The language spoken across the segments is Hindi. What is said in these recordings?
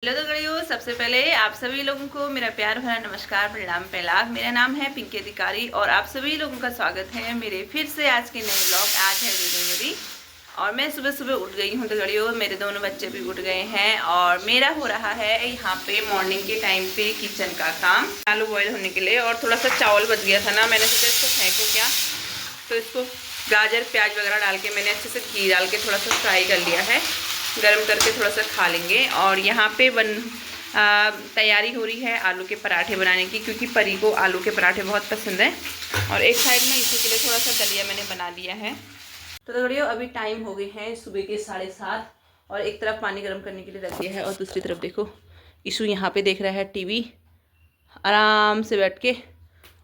हेलो तो गड़ियों, सबसे पहले आप सभी लोगों को मेरा प्यार भरा नमस्कार, प्रणाम, पहलाग। मेरा नाम है पिंकी अधिकारी और आप सभी लोगों का स्वागत है मेरे फिर से आज के नए ब्लॉग। आज है वीडियो मेरी और मैं सुबह सुबह उठ गई हूँ। तो गड़ियों, मेरे दोनों बच्चे भी उठ गए हैं और मेरा हो रहा है यहाँ पे मॉर्निंग के टाइम पे किचन का काम, आलू बॉयल होने के लिए। और थोड़ा सा चावल बच गया था ना, मैंने सोचा इसको फेंको क्या, तो इसको गाजर प्याज वगैरह डाल के मैंने अच्छे से घी डाल के थोड़ा सा फ्राई कर लिया है, गरम करके थोड़ा सा खा लेंगे। और यहाँ पे तैयारी हो रही है आलू के पराठे बनाने की, क्योंकि परी को आलू के पराठे बहुत पसंद है। और एक साइड में इसी के लिए थोड़ा सा दलिया मैंने बना दिया है। तो दौड़ियो, अभी टाइम हो गए हैं सुबह के 7:30 और एक तरफ पानी गर्म करने के लिए रख दिया है और दूसरी तरफ देखो ईशू यहाँ पे देख रहा है टीवी आराम से बैठ के।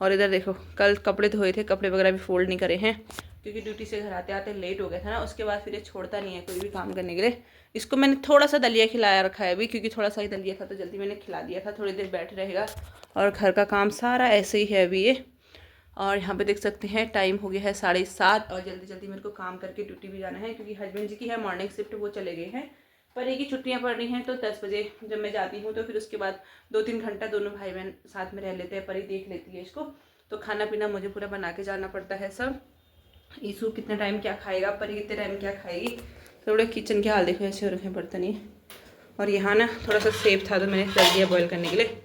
और इधर देखो, कल कपड़े धोए थे, कपड़े वगैरह भी फोल्ड नहीं करे हैं क्योंकि ड्यूटी से घर आते आते लेट हो गया था ना। उसके बाद फिर ये छोड़ता नहीं है कोई भी काम करने के लिए। इसको मैंने थोड़ा सा दलिया खिलाया रखा है अभी, क्योंकि थोड़ा सा ही दलिया था तो जल्दी मैंने खिला दिया था। थोड़ी देर बैठ रहेगा और घर का काम सारा ऐसे ही है अभी ये। और यहाँ पे देख सकते हैं टाइम हो गया है 7:30 और जल्दी जल्दी मेरे को काम करके ड्यूटी भी जाना है, क्योंकि हस्बैंड जी की है मॉर्निंग शिफ्ट, वो चले गए हैं। पर एक ही छुट्टियाँ पड़ रही हैं तो 10 बजे जब मैं जाती हूँ तो फिर उसके बाद 2-3 घंटा दोनों भाई बहन साथ में रह लेते हैं। परी देख लेती है इसको, तो खाना पीना मुझे पूरा बना के जाना पड़ता है सब। ईशू कितने टाइम क्या खाएगा, परी कितने टाइम क्या खाएगी। थोड़े किचन के हाल देखो, ऐसे हो रखे बर्तन ही। और यहाँ ना थोड़ा सा सेब था तो मैंने रख दिया बॉयल करने के लिए,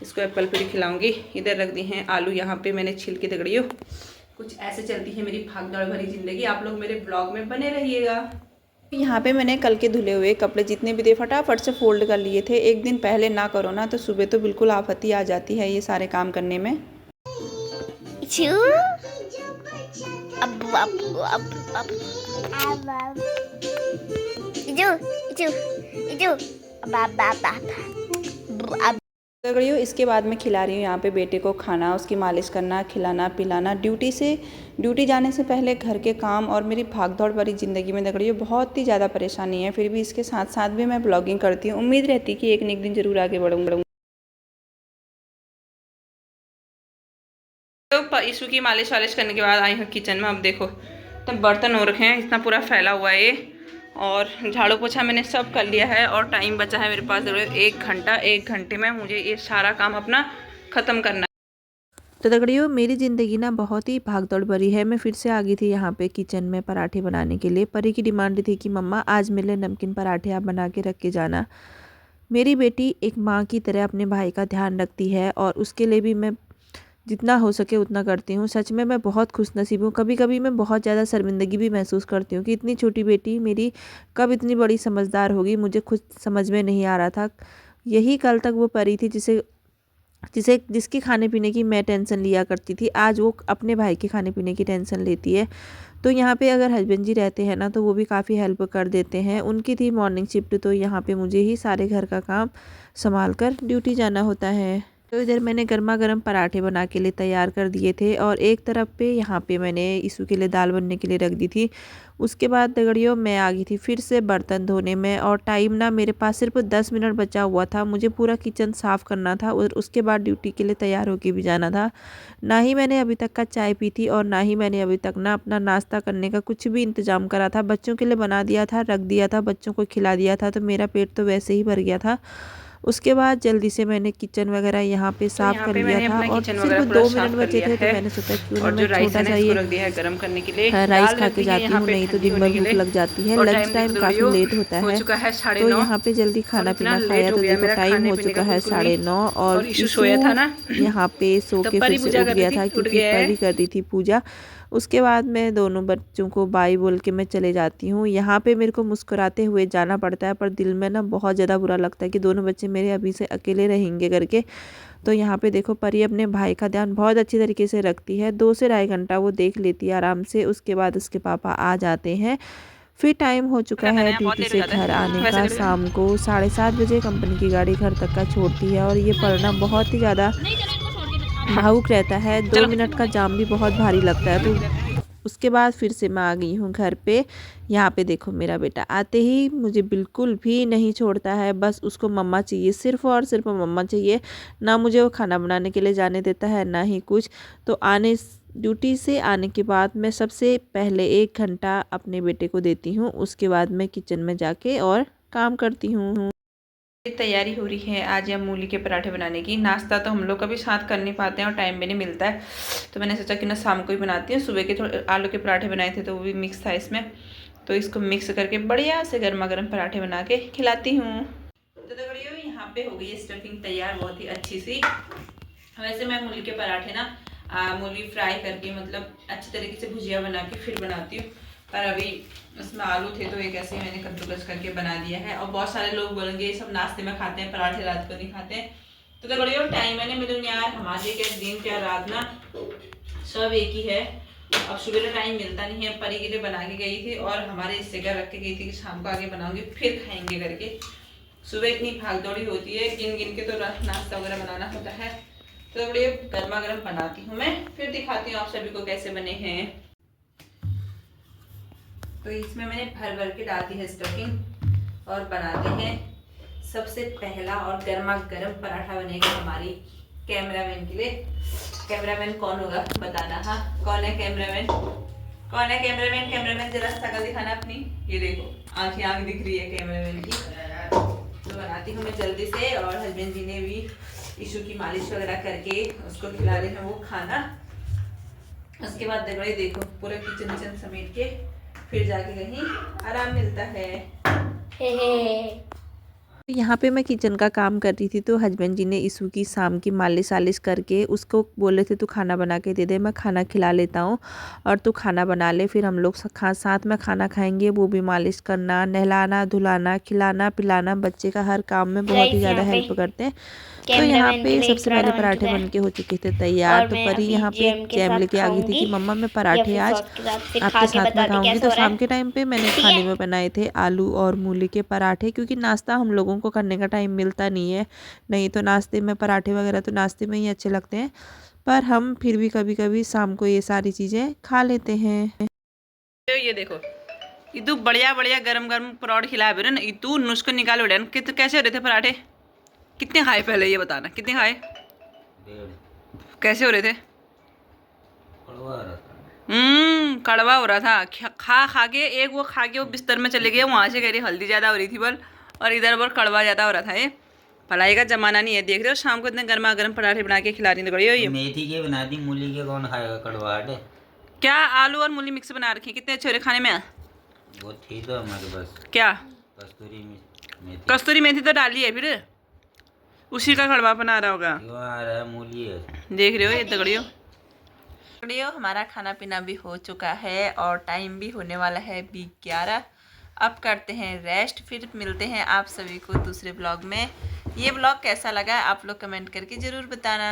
इसको एप्पल पूरी खिलाऊंगी। इधर रख दी हैं आलू, यहाँ पे मैंने छिल के दगड़ियो। कुछ ऐसे चलती है मेरी भागदौड़ भरी ज़िंदगी। आप लोग मेरे ब्लॉग में बने रहिएगा। यहाँ पे मैंने कल के धुले हुए कपड़े जितने भी थे फटाफट से फोल्ड कर लिए थे। एक दिन पहले ना करो ना तो सुबह तो बिल्कुल आफत ही आ जाती है ये सारे काम करने में। गड़ियों, इसके बाद मैं खिला रही हूँ यहाँ पे बेटे को खाना, उसकी मालिश करना, खिलाना पिलाना। ड्यूटी जाने से पहले घर के काम और मेरी भागदौड़ भरी ज़िंदगी में गड़ियों बहुत ही ज़्यादा परेशानी है। फिर भी इसके साथ साथ भी मैं ब्लॉगिंग करती हूँ। उम्मीद रहती कि एक न एक दिन ज़रूर आगे बढ़ूँगा। तो ईशू की मालिश वालिश करने के बाद आई हूँ किचन में। अब देखो तो बर्तन हो रखे हैं, इतना पूरा फैला हुआ है ये। और झाड़ू पोछा मैंने सब कर लिया है और टाइम बचा है मेरे पास जरूर 1 घंटा। 1 घंटे में मुझे ये सारा काम अपना ख़त्म करना है। तो दगड़ियों, मेरी ज़िंदगी ना बहुत ही भागदौड़ भरी है। मैं फिर से आ गई थी यहाँ पे किचन में पराठे बनाने के लिए। परी की डिमांड थी कि मम्मा आज मेरे लिए नमकीन पराठे आप बना के रख के जाना। मेरी बेटी एक माँ की तरह अपने भाई का ध्यान रखती है और उसके लिए भी मैं जितना हो सके उतना करती हूँ। सच में मैं बहुत खुशनसीब हूँ। कभी कभी मैं बहुत ज़्यादा शर्मिंदगी भी महसूस करती हूँ कि इतनी छोटी बेटी मेरी कब इतनी बड़ी समझदार होगी, मुझे खुद समझ में नहीं आ रहा था। यही कल तक वो परी थी जिसकी खाने पीने की मैं टेंशन लिया करती थी, आज वो अपने भाई के खाने पीने की टेंशन लेती है। तो यहाँ पे अगर हस्बैंड जी रहते हैं ना तो वो भी काफ़ी हेल्प कर देते हैं। उनकी थी मॉर्निंग शिफ्ट, तो यहाँ पे मुझे ही सारे घर का काम संभाल कर ड्यूटी जाना होता है। तो इधर मैंने गर्मा गर्म पराठे बना के लिए तैयार कर दिए थे और एक तरफ पे यहाँ पे मैंने ईशू के लिए दाल बनने के लिए रख दी थी। उसके बाद दगड़ियों मैं आ गई थी फिर से बर्तन धोने में और टाइम ना मेरे पास सिर्फ 10 मिनट बचा हुआ था। मुझे पूरा किचन साफ़ करना था और उसके बाद ड्यूटी के लिए तैयार होके भी जाना था। ना ही मैंने अभी तक का चाय पी थी और ना ही मैंने अभी तक ना अपना नाश्ता करने का कुछ भी इंतज़ाम करा था। बच्चों के लिए बना दिया था, रख दिया था, बच्चों को खिला दिया था, तो मेरा पेट तो वैसे ही भर गया था। उसके बाद जल्दी से मैंने किचन वगैरह यहाँ पे साफ़ कर लिया था और सिर्फ 2 मिनट बचे थे तो मैंने सोचा क्यों ना मैं छोटा सा ये रख दिया है गरम करने के लिए। राइस खा के जाती हूँ, नहीं तो दिन भर भूख लग जाती है। लंच टाइम काफ़ी लेट होता है तो यहाँ पे जल्दी खाना पीना खाया तो देखो टाइम हो चुका है 9:30 और ईशू यहाँ पे सो के फिर से उठ गया था क्योंकि परी कर रही थी पूजा। उसके बाद मैं दोनों बच्चों को बाय बोल के मैं चले जाती हूँ। यहाँ पे मेरे को मुस्कुराते हुए जाना पड़ता है पर दिल में ना बहुत ज़्यादा बुरा लगता है कि दोनों बच्चे मेरे अभी से अकेले रहेंगे करके। तो यहाँ पे देखो परी अपने भाई का ध्यान बहुत अच्छी तरीके से रखती है, 2 से 2.5 घंटा वो देख लेती है आराम से। उसके बाद उसके पापा आ जाते हैं। फिर टाइम हो चुका है ड्यूटी से घर आने का। शाम को 7:30 बजे कंपनी की गाड़ी घर तक का छोड़ती है और ये पढ़ना बहुत ही ज़्यादा भावुक रहता है। 2 मिनट का जाम भी बहुत भारी लगता है। तो उसके बाद फिर से मैं आ गई हूँ घर पे। यहाँ पे देखो मेरा बेटा आते ही मुझे बिल्कुल भी नहीं छोड़ता है, बस उसको मम्मा चाहिए, सिर्फ और सिर्फ मम्मा चाहिए। ना मुझे वो खाना बनाने के लिए जाने देता है ना ही कुछ। तो ड्यूटी से आने के बाद मैं सबसे पहले 1 घंटा अपने बेटे को देती हूँ। उसके बाद मैं किचन में जाके और काम करती हूँ। तैयारी हो रही है आज या मूली के पराठे बनाने की। नाश्ता तो हम लोग कभी साथ कर नहीं पाते हैं और टाइम भी नहीं मिलता है, तो मैंने सोचा कि ना शाम को ही बनाती हूँ। सुबह के थोड़े आलू के पराठे बनाए थे तो वो भी मिक्स था इसमें, तो इसको मिक्स करके बढ़िया से गर्मा गर्म पराठे बना के खिलाती हूँ। तो बढ़िया यहाँ पे हो गई स्टफिंग तैयार बहुत ही अच्छी सी। वैसे मैं मूली के पराठे ना मूली फ्राई करके मतलब अच्छी तरीके से भुजिया बना के फिर बनाती हूँ, पर अभी उसमें आलू थे तो एक ऐसे मैंने कद्दूकस करके बना दिया है। और बहुत सारे लोग बोलेंगे ये सब नाश्ते में खाते हैं, पराठे रात को नहीं खाते हैं। तो बढ़िया टाइम मैंने मिलूँ यार, हमारे क्या दिन क्या रात ना सब एक ही है। अब सुबह का टाइम मिलता नहीं है, परी के लिए बना के गई थी और हमारे इससे घर रख के गई थी कि शाम को आगे बनाऊंगी फिर खाएंगे करके। सुबह इतनी भागदौड़ी होती है, गिन गिन के तो नाश्ता वगैरह बनाना होता है। तो बढ़िया गर्मा गर्म बनाती हूँ मैं, फिर दिखाती हूँ आप सभी को कैसे बने हैं। तो इसमें मैंने भर भर के डाल दी है स्टफिंग और बनाते हैं सबसे पहला और गर्मा गर्म पराठा बनेगा हमारी कैमरामैन के लिए। कैमरामैन कौन होगा बताना। हाँ कौन है कैमरामैन, कौन है कैमरामैन? कैमरामैन जरा शक्ल दिखाना अपनी, ये देखो आँख दिख रही है कैमरामैन की। तो बनाती हूँ मैं जल्दी से, और हस्बैंड जी ने भी ईशू की मालिश वगैरह करके उसको खिला रहे हैं वो खाना। उसके बाद देखो पूरा किचन विचन समेट के फिर जाके कहीं आराम मिलता है। यहाँ पे मैं किचन का काम कर रही थी तो हस्बैंड जी ने ईशू की शाम की मालिश वालिश करके उसको बोले थे तू खाना बना के दे दे, मैं खाना खिला लेता हूँ और तू खाना बना ले, फिर हम लोग साथ में खाना खाएंगे। वो भी मालिश करना, नहलाना धुलाना, खिलाना पिलाना, बच्चे का हर काम में बहुत ही ज़्यादा हेल्प करते हैं। तो यहाँ पे सबसे पहले पराठे बन के हो चुके थे तैयार। तो परी यहाँ पे जैम लेके आ गई थी कि मम्मा मैं पराठे आज आपके साथ में खाऊंगी। तो शाम के टाइम पे मैंने खाने में बनाए थे आलू और मूली के पराठे, क्योंकि नाश्ता हम लोगों को करने का टाइम मिलता नहीं है। नहीं तो नाश्ते में पराठे वगैरह तो नाश्ते में ही अच्छे लगते हैं, पर हम फिर भी कभी कभी शाम को ये सारी चीज़ें खा लेते हैं। ये देखो इतू बढ़िया बढ़िया गरम गरम पराठे खिलाए बेरे ना, इतू नुस्खा निकाल बेटे। कितने कैसे हो रहे थे पराठे? कितने खाए पहले ये बताना, कितने खाए? कैसे हो रहे थे? कड़वा हो रहा था। खा के एक वो खा के वो बिस्तर में चले गए, वहाँ से कह रही हल्दी ज़्यादा हो रही थी बल, और इधर पर कड़वा ज़्यादा हो रहा था। ये भलाई का जमाना नहीं है। देख रहे हो शाम को इतने गर्मा गर्म पराठे बना के खिला रही थी। ये मेथी के बना दी, मूली के कौन खाएगा कड़वाहट है? क्या आलू और मूली मिक्स बना रखी, कितने अच्छे हो रहे खाने में। वो थी तो हमारे पास क्या कस्तूरी मेथी, कस्तूरी मेथी तो डाली है, फिर उसी का कड़वा बना रहा होगा। क्यों आ रहा है मूली है। देख रहे हो ये तगड़ियो। हमारा खाना पीना भी हो चुका है और टाइम भी होने वाला है 11। अब करते हैं रेस्ट, फिर मिलते हैं आप सभी को दूसरे ब्लॉग में। ये ब्लॉग कैसा लगा आप लोग कमेंट करके ज़रूर बताना।